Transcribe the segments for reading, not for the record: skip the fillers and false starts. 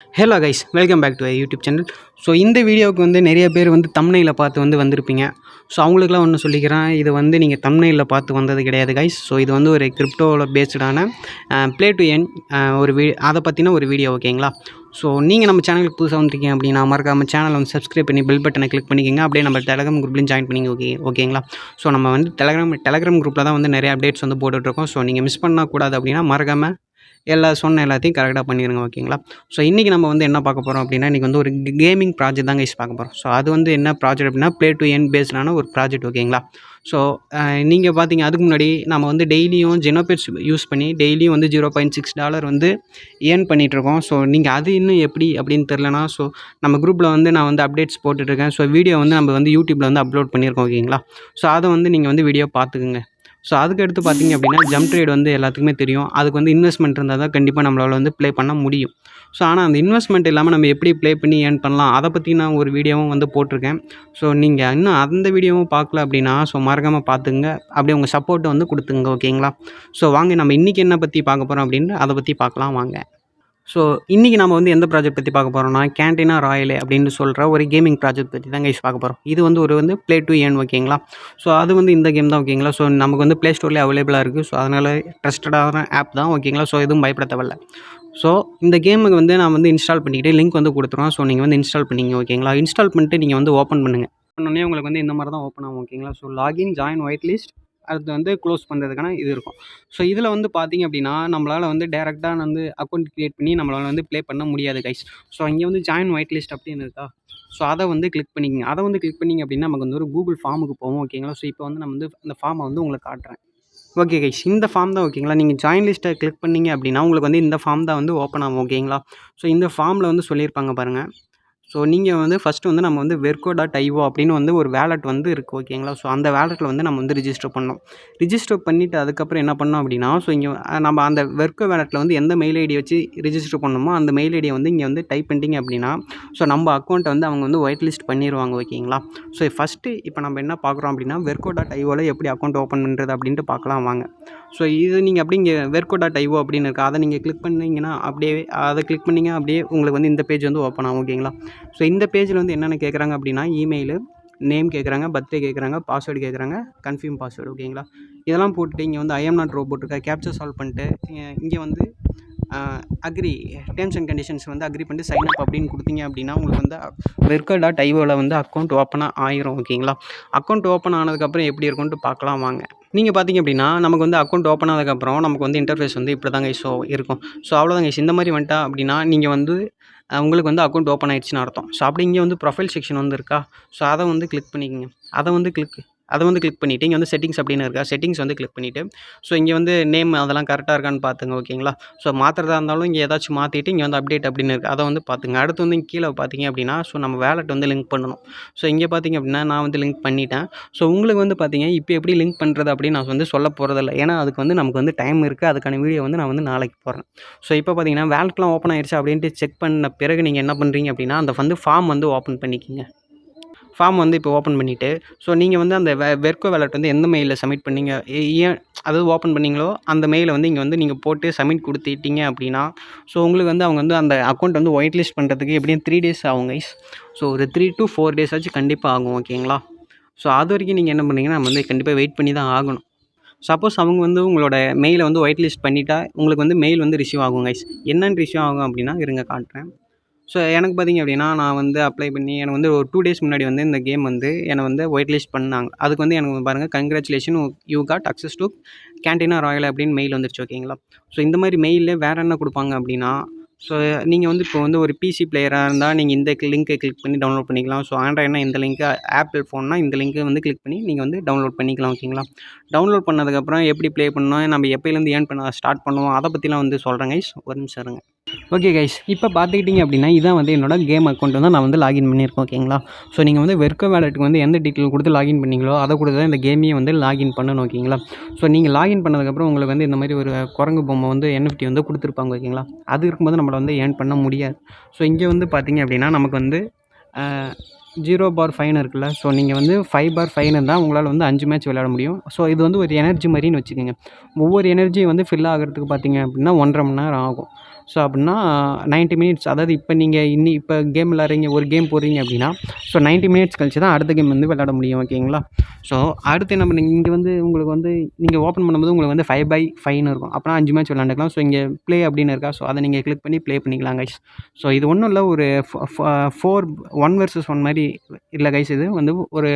Hello guys, welcome back to YouTube channel. So இந்த வீடியோவுக்கு வந்து நிறைய பேர் வந்து தம்ப்நெயிலை பார்த்து வந்திருப்பீங்க. ஸோ அவங்களுக்குலாம் ஒன்று சொல்லிக்கிறேன், இது வந்து நீங்கள் தம்ப்நெயிலில் பார்த்து வந்தது கிடையாது கைஸ். ஸோ இது வந்து ஒரு கிரிப்டோவில் பேஸ்டான ப்ளே டு எர்ன் அதை பற்றின ஒரு வீடியோ, ஓகேங்களா? ஸோ நீங்கள் நம்ம சேனலுக்கு புதுசாக வந்திருக்கீங்க அப்படின்னா மறக்காம சேனலை வந்து சப்ஸ்கிரைப் பண்ணி பெல் பட்டனை கிளிக் பண்ணிக்கோங்க. அப்படியே நம்ம டெலகிராம் குரூப்லையும் ஜாயின் பண்ணிங்க, ஓகேங்களா? ஸோ நம்ம வந்து டெலகிராம் குரூப்பில் தான் வந்து நிறைய அப்டேட்ஸ் வந்து போட்டுட்ருக்கோம். ஸோ நீங்கள் மிஸ் பண்ணக்கூடாது அப்படின்னா மறக்காமல் எல்லாத்தையும் கரெக்டாக பண்ணிடுங்க, ஓகேங்களா? ஸோ இன்றைக்கி நம்ம வந்து என்ன பார்க்க போகிறோம் அப்படின்னா, இன்றைக்கி வந்து ஒரு கேமிங் ப்ராஜெக்ட் தான் கைஸ் பார்க்க போகிறோம். ஸோ அது வந்து என்ன ப்ராஜெக்ட் அப்படின்னா, ப்ளே டு எர்ன் பேஸ்டான ஒரு ப்ராஜெக்ட், ஓகேங்களா? ஸோ நீங்கள் பார்த்தீங்க, அதுக்கு முன்னாடி நம்ம வந்து டெய்லியும் ஜெனோபேட்ஸ் யூஸ் பண்ணி டெய்லியும் வந்து $0.6 வந்து ஏர்ன் பண்ணிகிட்ருக்கோம். ஸோ நீங்கள் அது இன்னும் எப்படி அப்படின்னு தெரிலனா, ஸோ நம்ம குரூப்பில் வந்து நான் வந்து அப்டேட்ஸ் போட்டுட்ருக்கேன். ஸோ வீடியோ வந்து நம்ம வந்து யூடியூப்பில் வந்து அப்லோட் பண்ணியிருக்கோம், ஓகேங்களா? ஸோ அதை வந்து நீங்கள் வந்து வீடியோ பார்த்துக்குங்க. ஸோ அதுக்கடுத்து பார்த்தீங்க அப்படின்னா, ஜம்ப் ட்ரேட் வந்து எல்லாத்துக்குமே தெரியும். அதுக்கு வந்து இன்வெஸ்ட்மெண்ட் இருந்தால் தான் கண்டிப்பாக நம்மளால் வந்து ப்ளே பண்ண முடியும். ஸோ ஆனால் அந்த இன்வெஸ்ட்மெண்ட் இல்லாமல் நம்ம எப்படி ப்ளே பண்ணி ஏர்ன் பண்ணலாம், அதை பற்றி நான் ஒரு வீடியோவும் வந்து போட்டிருக்கேன். ஸோ நீங்கள் இன்னும் அந்த வீடியோவும் பார்க்கல அப்படின்னா, ஸோ மறக்காமல் பார்த்துங்க. அப்படியே உங்கள் சப்போர்ட்டை வந்து கொடுத்துங்க, ஓகேங்களா? ஸோ வாங்க நம்ம இன்றைக்கி என்ன பற்றி பார்க்க போகிறோம் அப்படின்னு அதை பற்றி பார்க்கலாம் வாங்க. ஸோ இன்றைக்கி நம்ம வந்து எந்த ப்ராஜெக்ட் பற்றி பார்க்க போகிறோம்னா, கேன்டினா ராயலே அப்படின்னு சொல்கிற ஒரு கேமிங் ப்ராஜெக்ட் பற்றி தான் கைஸ் பார்க்க போகிறோம். இது வந்து ஒரு ப்ளே டு ஏர்ன், ஓகேங்களா? ஸோ அது வந்து இந்த கேம் தான், ஓகேங்களா? ஸோ நமக்கு வந்து ப்ளே ஸ்டோர்லேயே அவைலபிளாக இருக்குது. ஸோ அதனால் ட்ரஸ்டடான ஆப் தான், ஓகேங்களா? ஸோ எதுவும் பயப்பட தேவையில்ல. ஸோ இந்த கேமுக்கு வந்து நான் வந்து இன்ஸ்டால் பண்ணிக்கிட்டு லிங்க் வந்து கொடுத்துருவோம். ஸோ நீங்கள் வந்து இன்ஸ்டால் பண்ணிங்க, ஓகேங்களா? இன்ஸ்டால் பண்ணிட்டு நீங்கள் வந்து ஓப்பன் பண்ணுங்கள். பண்ணோடனே உங்களுக்கு வந்து இந்த மாதிரி தான் ஓப்பன் ஆகும், ஓகேங்களா? So login, join white list, அடுத்து வந்து க்ளோஸ் பண்ணுறதுக்கான இது இருக்கும். ஸோ இதில் வந்து பார்த்திங்க அப்படின்னா, நம்மளால் வந்து டேரெக்டாக வந்து அக்கௌண்ட் க்ரியேட் பண்ணி நம்மளால் வந்து ப்ளே பண்ண முடியாது கைஸ். ஸோ இங்கே வந்து ஜாயின் ஒயிட் லிஸ்ட் அப்படின்னு இருக்கா? ஸோ அதை வந்து கிளிக் பண்ணிக்கங்க. அதை வந்து கிளிக் பண்ணிங்க அப்படின்னா நமக்கு வந்து ஒரு கூகுள் ஃபார்முக்கு போவோம், ஓகேங்களா? ஸோ இப்போ வந்து நம்ம வந்து அந்த ஃபார்மை வந்து உங்களுக்கு காட்டுறேன். ஓகே கைஸ், இந்த ஃபார்ம் தான், ஓகேங்களா? நீங்கள் ஜாயின் லிஸ்ட்டை கிளிக் பண்ணிங்க அப்படின்னா உங்களுக்கு வந்து இந்த ஃபார்ம் தான் வந்து ஓப்பன் ஆகும், ஓகேங்களா? ஸோ இந்த ஃபார்மில் வந்து சொல்லியிருப்பாங்க பாருங்கள். ஸோ நீங்கள் வந்து ஃபஸ்ட்டு வந்து நம்ம வந்து verco.io அப்படின்னு வந்து ஒரு வேலெட் வந்து இருக்குது, ஓகேங்களா? ஸோ அந்த வேலெட்டில் வந்து நம்ம வந்து ரிஜிஸ்டர் பண்ணோம். ரிஜிஸ்டர் பண்ணிவிட்டு அதுக்கப்புறம் என்ன பண்ணோம் அப்படின்னா, ஸோ இங்கே நம்ம அந்த வெர்கோ வேலெட்டில் வந்து எந்த மெயில் ஐடி வச்சு ரிஜிஸ்டர் பண்ணணுமோ அந்த மெயில் ஐடியை வந்து இங்கே வந்து டைப் பண்ணிட்டீங்க அப்படின்னா, ஸோ நம்ம அக்கௌண்ட்டை வந்து அவங்க வந்து ஒயிட் லிஸ்ட் பண்ணிடுவாங்க, ஓகேங்களா? ஸோ ஃபஸ்ட்டு இப்போ நம்ம என்ன பார்க்குறோம் அப்படின்னா, verco.ioவில் எப்படி அக்கௌண்ட் ஓப்பன் பண்ணுறது அப்படின்ட்டு பார்க்கலாம் வாங்க. ஸோ இது நீங்கள் அப்படி இங்கே verco.io அப்படின்னு இருக்குது, அதை நீங்கள் கிளிக் பண்ணிங்கன்னா அப்படியே அதை கிளிக் பண்ணிங்க அப்படியே உங்களுக்கு வந்து இந்த பேஜ் வந்து ஓப்பன் ஆகும், ஓகேங்களா? ஸோ இந்த பேஜில் வந்து என்னென்ன கேட்குறாங்க அப்படின்னா, இமெயிலு, நேம் கேட்குறாங்க, பர்த்டே கேட்குறாங்க, பாஸ்வேர்டு கேட்குறாங்க, கன்ஃபார்ம் பாஸ்வேர்டு, ஓகேங்களா? இதெல்லாம் போட்டுட்டு இங்கே வந்து ஐ எம் நாட் ரோபோட் இருக்கா, கேப்ச்சர் சால்வ் பண்ணிட்டு இங்கே வந்து அக்ரி டேர்ம்ஸ் அண்ட் கண்டிஷன்ஸ் வந்து அக்ரி பண்ணிட்டு சைன் அப் அப்படின்னு கொடுத்தீங்க அப்படின்னா உங்களுக்கு வந்து verco.ioவில் வந்து அக்கௌண்ட் ஓப்பனாக ஆயிரும், ஓகேங்களா? அக்கௌண்ட் ஓப்பன் ஆனதுக்கப்புறம் எப்படி இருக்கும்ட்டு பார்க்கலாம் வாங்க. நீங்கள் பார்த்தீங்க அப்படின்னா நமக்கு வந்து அக்கௌண்ட் ஓப்பன் ஆனதுக்கப்புறம் நமக்கு வந்து இன்டர்ஃபேஸ் வந்து இப்படி தாங்க ஸோ இருக்கும். ஸோ அவ்வளோதாங்க. இந்த மாதிரி வந்துட்டா அப்படின்னா நீங்கள் வந்து உங்களுக்கு வந்து அக்கௌண்ட் ஓப்பன் ஆயிடுச்சுன்னு அர்த்தம். ஸோ அப்படி இங்கே வந்து ப்ரொஃபைல் செக்ஷன் வந்து இருக்கா? ஸோ அதை வந்து கிளிக் பண்ணிக்கங்க. அதை வந்து கிளிக் பண்ணிவிட்டு இங்கே வந்து செட்டிங்ஸ் அப்படின்னு இருக்கா? செட்டிங்ஸ் வந்து கிளிக் பண்ணிவிட்டு ஸோ இங்கே வந்து நேம் அதெல்லாம் கரெக்டாக இருக்கான்னு பார்த்துங்க, ஓகேங்களா? ஸோ மாற்றுறதா இருந்தாலும் இங்கே ஏதாச்சும் மாற்றிட்டு இங்கே வந்து அப்டேட் அப்படின்னு இருக்குது, அதை வந்து பார்த்துங்க. அடுத்து வந்து இங்கே கீழே பார்த்தீங்க அப்படின்னா ஸோ நம்ம வேலெட் வந்து லிங்க் பண்ணணும். ஸோ இங்கே பார்த்தீங்க அப்படின்னா நான் வந்து லிங்க் பண்ணிட்டேன். ஸோ உங்களுக்கு வந்து பார்த்தீங்க இப்போ எப்படி லிங்க் பண்ணுறது அப்படின்னு நான் வந்து சொல்ல போகிறதில்ல. ஏன்னா அதுக்கு வந்து நமக்கு வந்து டைம் இருக்குது. அதுக்கான வீடியோ வந்து நான் வந்து நாளைக்கு போடுறேன். ஸோ இப்போ பார்த்தீங்கன்னா வேலெட்லாம் ஓப்பன் ஆயிடுச்சு அப்படின்ட்டு செக் பண்ண பிறகு நீங்கள் என்ன பண்ணுறீங்க அப்படின்னா, அந்த வந்து ஃபார்ம் வந்து ஓப்பன் பண்ணிக்கிங்க. ஃபார்ம் வந்து இப்போ ஓப்பன் பண்ணிவிட்டு ஸோ நீங்கள் வந்து அந்த வெர்கோ வேலெட் வந்து எந்த மெயிலில் சப்மிட் பண்ணீங்க, ஏன் அதாவது ஓப்பன் பண்ணீங்களோ அந்த மெயிலை வந்து இங்கே வந்து நீங்கள் போட்டு சப்மிட் கொடுத்துட்டீங்க அப்படின்னா ஸோ உங்களுக்கு வந்து அவங்க வந்து அந்த அக்கௌண்ட் வந்து ஒயிட் லிஸ்ட் பண்ணுறதுக்கு எப்படியும் 3 days ஆகும் கைஸ். ஸோ ஒரு 3 to 4 days ஆச்சு கண்டிப்பாக ஆகும், ஓகேங்களா? ஸோ அது வரைக்கும் நீங்கள் என்ன பண்ணுறீங்கன்னா நம்ம வந்து கண்டிப்பாக வெயிட் பண்ணி தான் ஆகணும். சப்போஸ் அவங்க வந்து உங்களோட மெயிலை வந்து ஒயிட் லிஸ்ட் பண்ணிட்டா உங்களுக்கு வந்து மெயில் வந்து ரிசீவ் ஆகும் கைஸ். என்னென்னு ரிசீவ் ஆகும் அப்படின்னா இருங்க காட்டுறேன். ஸோ எனக்கு பார்த்தீங்க அப்படின்னா நான் வந்து அப்ளை பண்ணி எனக்கு வந்து ஒரு 2 days முன்னாடி வந்து இந்த கேம் வந்து என்னை வந்து ஒயிட் லிஸ்ட் பண்ணாங்க. அதுக்கு வந்து எனக்கு பாருங்கள், congratulation you got access to cantina royal அப்படின்னு மெயில் வந்துருச்சு, ஓகேங்களா? ஸோ இந்த மாதிரி மெயிலில் வேறு என்ன கொடுப்பாங்க அப்படின்னா, ஸோ நீங்கள் வந்து இப்போ வந்து ஒரு பிசி பிளேயராக இருந்தால் நீங்கள் இந்த லிங்க்கை கிளிக் பண்ணி டவுன்லோட் பண்ணிக்கலாம். ஸோ ஆண்ட்ராய்ட்னா இந்த லிங்க்கு, ஆப்பிள் ஃபோன்னா இந்த லிங்க்கை வந்து கிளிக் பண்ணி நீங்கள் வந்து டவுன்லோட் பண்ணிக்கலாம், ஓகேங்களா? டவுன்லோட் பண்ணதுக்கப்புறம் எப்படி ப்ளே பண்ணணும், நம்ம எப்போலேருந்து ஏர்ன் பண்ண ஸ்டார்ட் பண்ணுவோம், அதை பற்றிலாம் வந்து சொல்கிறேன் கைஸ். ஒரு நிமிஷம் இருங்க. ஓகே கைஸ், இப்போ பார்த்துக்கிட்டிங்க அப்படின்னா இதான் வந்து என்னோட கேம் அக்கௌண்ட் வந்து நான் வந்து லாகின் பண்ணியிருக்கேன், ஓகேங்களா? ஸோ நீங்கள் வந்து வெர்கோ வேலெட்டுக்கு வந்து எந்த டீட்டெயில் கொடுத்து லாகின் பண்ணீங்களோ அதை கொடுத்து தான் இந்த கேமையே வந்து லாகின் பண்ணணும், ஓகேங்களா? ஸோ நீங்கள் லாகின் பண்ணதுக்கப்புறம் உங்களுக்கு வந்து இந்த மாதிரி ஒரு குரங்கு பொம்மை வந்து NFT வந்து கொடுத்துருப்பாங்க, ஓகேங்களா? அது இருக்கும்போது நம்மளை வந்து ஏர்ன் பண்ண முடியாது. ஸோ இங்கே வந்து பார்த்தீங்க அப்படின்னா நமக்கு வந்து 0/5 இருக்குல்ல. ஸோ நீங்கள் வந்து 5/5 இருந்தால் உங்களால் வந்து 5 மேட்ச் விளையாட முடியும். ஸோ இது வந்து ஒரு எனர்ஜி மாதிரின்னு வச்சுக்கோங்க. ஒவ்வொரு எனர்ஜியும் வந்து ஃபில் ஆகிறதுக்கு பார்த்தீங்க அப்படின்னா 1.5 மணி நேரம் ஆகும். ஸோ அப்படின்னா 90 மினிட்ஸ், அதாவது இப்போ நீங்கள் இப்போ கேம் விளாட்றீங்க, ஒரு கேம் போடுறீங்க அப்படின்னா ஸோ 90 மினிட்ஸ் கழிச்சு தான் அடுத்த கேம் வந்து விளாட முடியும். ஓகேங்களா? ஸோ அடுத்து என்ன பண்ணுங்க, இங்கே வந்து உங்களுக்கு வந்து நீங்கள் ஓப்பன் பண்ணும்போது உங்களுக்கு வந்து 5/5ன்னு இருக்கும். அப்போனா 5 மேட்ச் விளாண்டுக்கலாம். ஸோ இங்கே ப்ளே அப்படின்னு இருக்கா, ஸோ அதை நீங்கள் கிளிக் பண்ணி ப்ளே பண்ணிக்கலாம் கைஸ். ஸோ இது ஒன்றும் இல்லை, ஒரு 1 vs 1 மாதிரி இல்லை கைஸ். இது வந்து ஒரு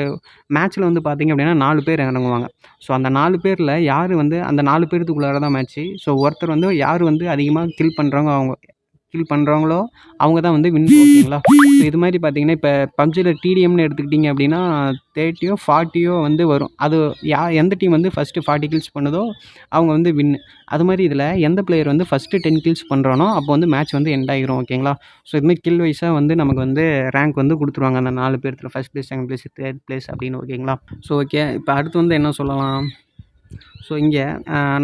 மேட்ச்சில் வந்து பார்த்தீங்க அப்படின்னா 4 பேர் இறங்குவாங்க. ஸோ அந்த 4 பேரில் யார் வந்து அந்த 4 பேர்த்துக்குள்ளார தான் மேட்ச்சு. ஸோ ஒருத்தர் வந்து யார் வந்து அதிகமாக கில் பண்ணுறாங்களோ அவங்க தான் வந்து வின். ஓகேங்களா? ஸோ இது மாதிரி பார்த்தீங்கன்னா இப்போ பப்ஜியில் டிடிஎம்னு எடுத்துக்கிட்டிங்க அப்படின்னா 30யோ 40யோ வந்து வரும். அது எந்த டீம் வந்து ஃபஸ்ட்டு 40 கில்ஸ் பண்ணுதோ அவங்க வந்து வின்னு. அது மாதிரி இதில் எந்த பிளேயர் வந்து ஃபஸ்ட்டு 10 கில்ஸ் பண்ணுறானோ அப்போ வந்து மேட்ச் வந்து எண்ட் ஆகிரும். ஓகேங்களா? ஸோ இதுமாதிரி கில் வைஸாக வந்து நமக்கு வந்து ரேங்க் வந்து கொடுத்துருவாங்க அந்த 4 பேர்த்தில், first place, second place, third place அப்படின்னு. ஓகேங்களா? ஸோ ஓகே, இப்போ அடுத்து வந்து என்ன சொல்லலாம், ஸோ இங்கே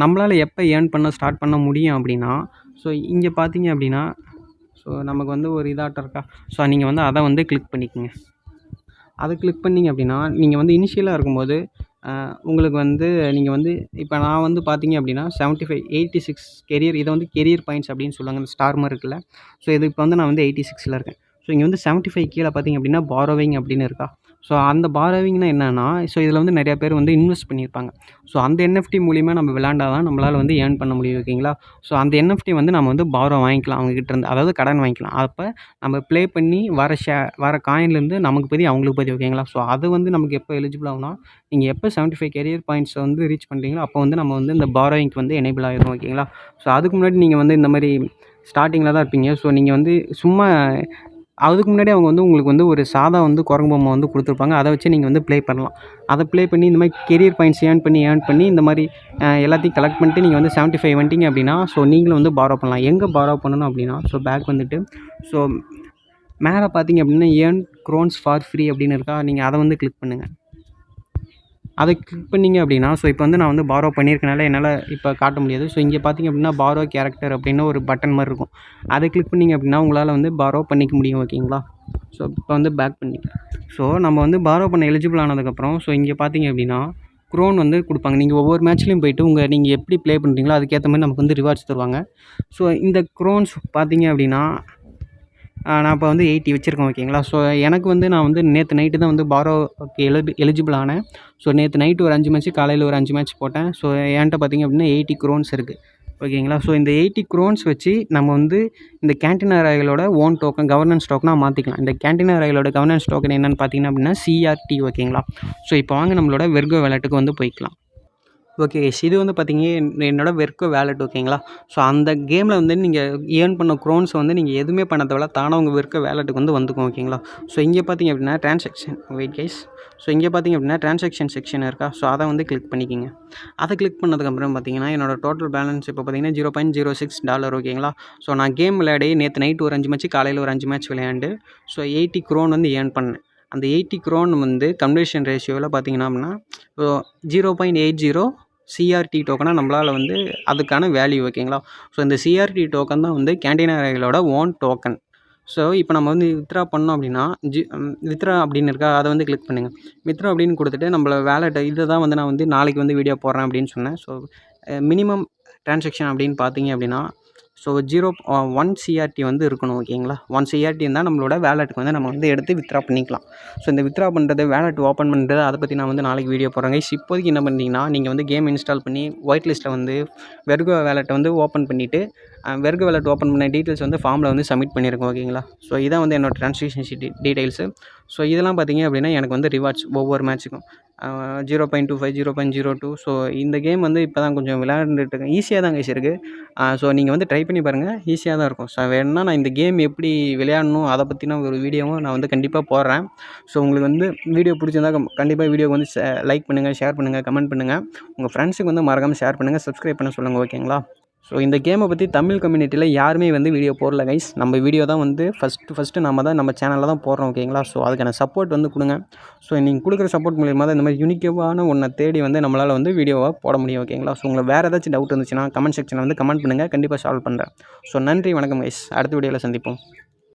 நம்மளால் எப்போ ஏர்ன் பண்ண ஸ்டார்ட் பண்ண முடியும் அப்படின்னா, ஸோ இங்கே பார்த்தீங்க அப்படின்னா ஸோ நமக்கு வந்து ஒரு இதாட்டம் இருக்கா, ஸோ நீங்கள் வந்து அதை வந்து கிளிக் பண்ணிக்கோங்க. அதை கிளிக் பண்ணிங்க அப்படின்னா நீங்கள் வந்து இனிஷியலாக இருக்கும்போது உங்களுக்கு வந்து நீங்கள் வந்து இப்போ நான் வந்து பார்த்தீங்க அப்படின்னா 75 86 கெரியர், இதை வந்து கெரியர் பாயிண்ட்ஸ் அப்படின்னு சொல்லுவாங்க, இந்த ஸ்டார் மாதிரி இருக்குல்ல. ஸோ இது இப்போ வந்து நான் வந்து 86ல் இருக்கேன். ஸோ இங்கே வந்து 75 கீழே பார்த்தீங்க அப்படின்னா பாரோவிங் அப்படின்னு இருக்கா. ஸோ அந்த பாரோவிங்னா என்னென்னா, ஸோ இதில் வந்து நிறையா பேர் வந்து இன்வெஸ்ட் பண்ணியிருப்பாங்க. ஸோ அந்த என்எஃப்டி மூலிமா நம்ம விளாண்டா தான் நம்மளால் வந்து ஏர்ன் பண்ண முடியும். ஓகேங்களா? ஸோ அந்த என்எஃப்டி வந்து நம்ம வந்து பாரோ வாங்கிக்கலாம் அவங்ககிட்ட இருந்து, அதாவது கடன் வாங்கிக்கலாம். அப்போ நம்ம ப்ளே பண்ணி வர காயின்லேருந்து நமக்கு பதி அவங்களுக்கு பதி. ஓகேங்களா? ஸோ அது வந்து நமக்கு எப்போ எலிஜிபிள் ஆகும்னா, நீங்கள் எப்போ 75 கெரியர் பாயிண்ட்ஸை வந்து ரீச் பண்ணுறீங்களோ அப்போ வந்து நம்ம வந்து இந்த பாரோயிங்க்கு வந்து எனேபிள் ஆகிடும். ஓகேங்களா? ஸோ அதுக்கு முன்னாடி நீங்கள் வந்து இந்த மாதிரி ஸ்டார்டிங்கில் தான் இருப்பீங்க. ஸோ நீங்கள் வந்து சும்மா அதுக்கு முன்னாடி அவங்க வந்து உங்களுக்கு வந்து ஒரு சாதா வந்து குரங்கு பொம்மை வந்து கொடுத்துருப்பாங்க. அதை வச்சு நீங்கள் வந்து ப்ளே பண்ணலாம். அதை ப்ளே பண்ணி இந்த மாதிரி கெரியர் பாயிண்ட்ஸ் ஏர்ன் பண்ணி இந்த மாதிரி எல்லாத்தையும் கலெக்ட் பண்ணிட்டு நீங்கள் வந்து 75 வந்துட்டீங்க அப்படின்னா ஸோ நீங்களும் வந்து பாரோ பண்ணலாம். எங்கே பாரோ பண்ணணும் அப்படின்னா, ஸோ பேக் வந்துட்டு ஸோ மேலே பார்த்தீங்க அப்படின்னா ஏர்ன் க்ரோன்ஸ் ஃபார் ஃப்ரீ அப்படின்னு இருக்கா, நீங்கள் அதை வந்து கிளிக் பண்ணுங்கள். அதை கிளிக் பண்ணிங்க அப்படின்னா ஸோ இப்போ வந்து நான் வந்து பாரோ பண்ணியிருக்கனால என்னால் இப்போ காட்ட முடியாது. ஸோ இங்கே பார்த்தீங்க அப்படின்னா பாரோ கேரக்டர் அப்படின்னு ஒரு பட்டன் மாதிரி இருக்கும். அதை கிளிக் பண்ணிங்க அப்படின்னா உங்களால் வந்து பாரோ பண்ணிக்க முடியும். ஓகேங்களா? ஸோ இப்போ வந்து பேக் பண்ணிக்கலாம். ஸோ நம்ம வந்து பாரோ பண்ண எலிஜிபிள் ஆனதுக்கப்புறம் ஸோ இங்கே பார்த்தீங்க அப்படின்னா க்ரோன் வந்து கொடுப்பாங்க. நீங்கள் ஒவ்வொரு மேட்ச்லேயும் போய்ட்டு நீங்கள் எப்படி ப்ளே பண்ணுறீங்களோ அதுக்கேற்ற மாதிரி நமக்கு வந்து ரிவார்ட்ஸ் தருவாங்க. ஸோ இந்த க்ரோன்ஸ் பார்த்தீங்க அப்படின்னா நான் இப்போ வந்து 80 வச்சுருக்கேன். ஓகேங்களா? ஸோ எனக்கு வந்து நான் வந்து நேற்று நைட்டு தான் வந்து பாரோக்கு எலிஜிபிள் ஆனேன். ஸோ நேற்று நைட்டு ஒரு 5 மேட்ச்சு, காலையில் ஒரு 5 மேட்ச் போட்டேன். ஸோ என்கிட்ட பார்த்திங்க அப்படின்னா 80 க்ரோன்ஸ் இருக்குது. ஓகேங்களா? ஸோ இந்த 80 க்ரோன்ஸ் வச்சு நம்ம வந்து இந்த கேன்டினா ராயலோட ஓன் டோக்கன் கவர்னன்ஸ் டோக்கனாக மாற்றிக்கலாம். இந்த கேன்டினா ராயலோட கவர்னன்ஸ் டோக்கன் என்னென்னு பார்த்தீங்கன்னா அப்படின்னா CRT. ஓகேங்களா? ஸோ இப்போ வாங்க நம்மளோட வெர்கோ வேலெட்டுக்கு வந்து போய்க்கலாம். ஓகே கைஸ், இது வந்து பார்த்தீங்க என்னோட வெர்கோ வேலெட். ஓகேங்களா? ஸோ அந்த கேமில் வந்து நீங்கள் ஏர்ன் பண்ண க்ரோன்ஸை வந்து நீங்கள் எதுவுமே பண்ண தேவையில்ல, தானாக உங்கள் வெர்கோ வேலெட்டுக்கு வந்து வந்துக்கும். ஓகேங்களா? ஸோ இங்கே பார்த்தீங்க அப்படின்னா ட்ரான்சாக்ஷன் செக்ஷன் இருக்கா, ஸோ அதை வந்து கிளிக் பண்ணிக்கிங்க. அதை கிளிக் பண்ணதுக்கப்புறம் பார்த்தீங்கன்னா என்னோட டோட்டல் பேலன்ஸ் இப்போ பார்த்தீங்கன்னா $0.06. ஓகேங்களா? ஸோ நான் கேம் விளையாடி நேற்று நைட்டு ஒரு 5 மேட்ச், காலையில் ஒரு 5 மேட்ச் விளையாண்டு ஸோ 80 க்ரோன் வந்து ஏர்ன் பண்ணேன். அந்த 80 க்ரோன் வந்து கன்வர்ஷன் ரேஷியோவில் பார்த்தீங்கன்னா அப்படின்னா 0.80 CRT டோக்கனாக நம்மளால் வந்து அதுக்கான வேல்யூ. ஓகேங்களா? ஸோ இந்த CRT டோக்கன் தான் வந்து கேன்டினா ராயலோட ஓன் டோக்கன். ஸோ இப்போ நம்ம வந்து வித்ரா பண்ணோம் அப்படின்னா வித்ரா அப்படின்னு இருக்கா, அதை வந்து கிளிக் பண்ணுங்கள். வித்ரா அப்படின்னு கொடுத்துட்டு நம்மள வேலெட்டை இதை தான் வந்து நான் வந்து நாளைக்கு வந்து வீடியோ போடுறேன் அப்படின்னு சொன்னேன். ஸோ மினிமம் ட்ரான்சாக்ஷன் அப்படின்னு பார்த்தீங்க அப்படின்னா ஸோ 1 CRT வந்து இருக்கணும். ஓகேங்களா? 1 CRT இருந்தால் நம்மளோட வேலெட்டுக்கு வந்து நம்ம வந்து எடுத்து வித்ரா பண்ணிக்கலாம். ஸோ இந்த வித்ரா பண்ணுறது, வேலெட் ஓப்பன் பண்ணுறது, அதை பற்றி நான் வந்து நாளைக்கு வீடியோ போடுறேங்க. இப்போதைக்கு என்ன பண்ணுறீங்கன்னா நீங்கள் வந்து கேம் இன்ஸ்டால் பண்ணி ஒயிட் லிஸ்ட்டில் வந்து வெர்கோ வேலெட்டை வந்து ஓப்பன் பண்ணிவிட்டு வெர்கோ வேலெட் ஓப்பன் பண்ண டீட்டெயில்ஸ் வந்து ஃபார்மில் வந்து சப்மிட் பண்ணியிருக்கோம். ஓகேங்களா? ஸோ இதான் வந்து என்னோடய ட்ரான்சாக்ஷன் டீட்டெயில்ஸு. ஸோ இதெல்லாம் பார்த்தீங்க அப்படின்னா எனக்கு வந்து ரிவார்ட்ஸ் ஒவ்வொரு மேட்ச்சுக்கும் 0.25 0.02. ஸோ இந்த கேம் வந்து இப்போ தான் கொஞ்சம் விளையாண்டுட்டு இருக்கேன். ஈஸியாக தான் கைஸ் இருக்குது. ஸோ நீங்கள் வந்து ட்ரை பண்ணி பாருங்கள், ஈஸியாக தான் இருக்கும். ஸோ வேணும்னா நான் இந்த கேம் எப்படி விளையாடணும் அதை பற்றின ஒரு வீடியோவும் நான் வந்து கண்டிப்பாக போடுறேன். ஸோ உங்களுக்கு வந்து வீடியோ பிடிச்சிருந்தா கண்டிப்பாக வீடியோக்கு வந்து லைக் பண்ணுங்கள், ஷேர் பண்ணுங்கள், கமெண்ட் பண்ணுங்கள். உங்கள் ஃப்ரெண்ட்ஸுக்கு வந்து மறக்காமல் ஷேர் பண்ணுங்கள், சப்ஸ்கிரைப் பண்ண சொல்லுங்கள். ஓகேங்களா? ஸோ இந்த கேமை பற்றி தமிழ் கம்யூனிட்டியில் யாருமே வந்து வீடியோ போடல கைஸ். நம்ம வீடியோ தான் வந்து ஃபஸ்ட்டு நம்ம சேனலில் தான் போடுறோம். ஓகேங்களா? ஸோ அதுக்கான சப்போர்ட் வந்து கொடுங்க. ஸோ நீங்கள் கொடுக்குற சப்போர்ட் மூலியமாக தான் இந்த மாதிரி யூனிக்கான ஒன்றை தேடி வந்து நம்மளால் வந்து வீடியோவாக போட முடியும். ஓகேங்களா? ஸோ உங்களுக்கு வேறு ஏதாச்சும் டவுட் இருந்துச்சுன்னா கமெண்ட் செக்ஷனில் வந்து கமெண்ட் பண்ணுங்கள், கண்டிப்பாக சால்வ் பண்ணுறேன். ஸோ நன்றி, வணக்கம் கைஸ். அடுத்த வீடியோவில் சந்திப்போம்.